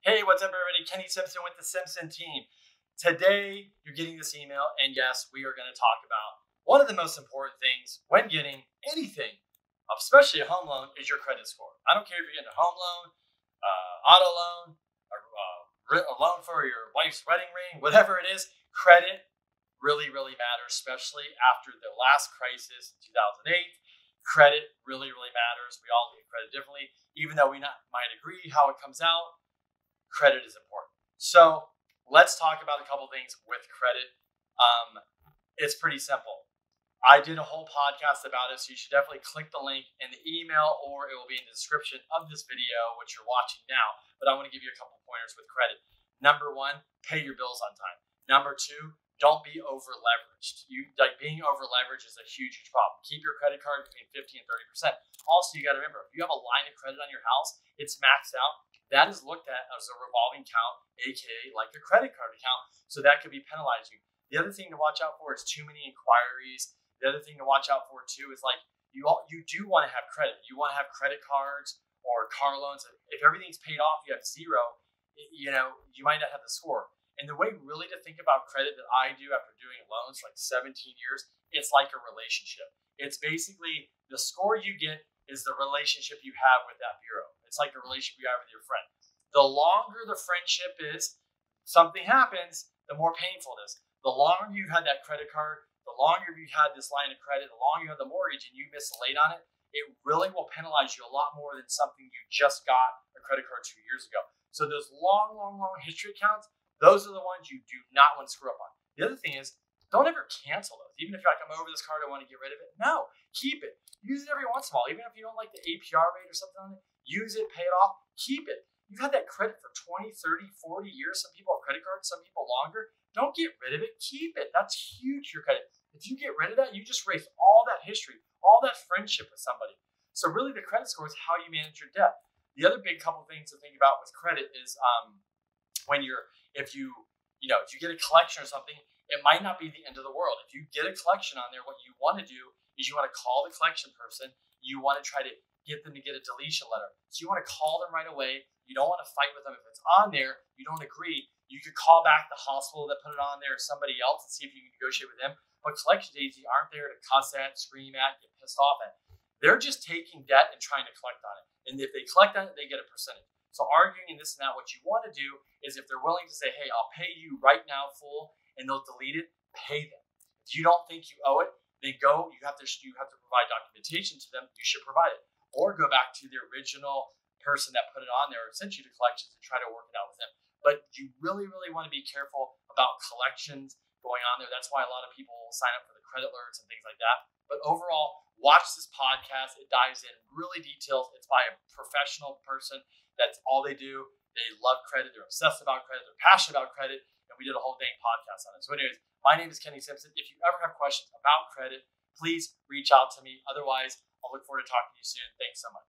Hey, what's up, everybody? Kenny Simpson with the Simpson team. Today, you're getting this email, and yes, we are going to talk about one of the most important things when getting anything, especially a home loan, is your credit score. I don't care if you're getting a home loan, auto loan, a loan for your wife's wedding ring, whatever it is. Credit really, really matters, especially after the last crisis in 2008. Credit really, really matters. We all look at credit differently, even though we might agree how it comes out. Credit is important. So let's talk about a couple things with credit. It's pretty simple. I did a whole podcast about it, so you should definitely click the link in the email, or it will be in the description of this video, which you're watching now. But I want to give you a couple pointers with credit. Number one, pay your bills on time. Number two, don't be over leveraged. Being over leveraged is a huge problem. Keep your credit card between 50 and 30%. Also, you got to remember, if you have a line of credit on your house, it's maxed out. That is looked at as a revolving account, aka like a credit card account. So that could be penalizing. The other thing to watch out for is too many inquiries. The other thing to watch out for too is you do want to have credit. You want to have credit cards or car loans. If everything's paid off, you have zero. You might not have the score. And the way really to think about credit that I do after doing loans for like 17 years, it's like a relationship. It's basically the score you get is the relationship you have with that bureau. It's like a relationship you have with your friend. The longer the friendship is, something happens, the more painful it is. The longer you've had that credit card, the longer you've had this line of credit, the longer you have the mortgage and you miss late on it, it really will penalize you a lot more than something you just got a credit card 2 years ago. So those long history accounts, those are the ones you do not want to screw up on. The other thing is, don't ever cancel those. Even if you're like, I'm over this card, I want to get rid of it. No, keep it. Use it every once in a while. Even if you don't like the APR rate or something on it, use it, pay it off, keep it. You've had that credit for 20, 30, 40 years. Some people have credit cards, some people longer. Don't get rid of it. Keep it. That's huge, your credit. If you get rid of that, you just erase all that history, all that friendship with somebody. So really the credit score is how you manage your debt. The other big couple things to think about with credit is if you get a collection or something, it might not be the end of the world. If you get a collection on there, what you want to do is you want to call the collection person. You want to try to get them to get a deletion letter. So you want to call them right away. You don't want to fight with them. If it's on there, you don't agree, you could call back the hospital that put it on there or somebody else and see if you can negotiate with them. But collections agencies aren't there to cuss at, scream at, get pissed off at. They're just taking debt and trying to collect on it. And if they collect on it, they get a percentage. So arguing and this and that, what you want to do is if they're willing to say, hey, I'll pay you right now full, and they'll delete it, pay them. If you don't think you owe it, then you have to provide documentation to them. You should provide it. Or go back to the original person that put it on there or sent you to collections and try to work it out with them. But you really, really want to be careful about collections going on there. That's why a lot of people sign up for the credit alerts and things like that. But overall, watch this podcast. It dives in really details. It's by a professional person. That's all they do. They love credit. They're obsessed about credit. They're passionate about credit. And we did a whole dang podcast on it. So anyways, my name is Kenny Simpson. If you ever have questions about credit, please reach out to me. Otherwise, I'll look forward to talking to you soon. Thanks so much.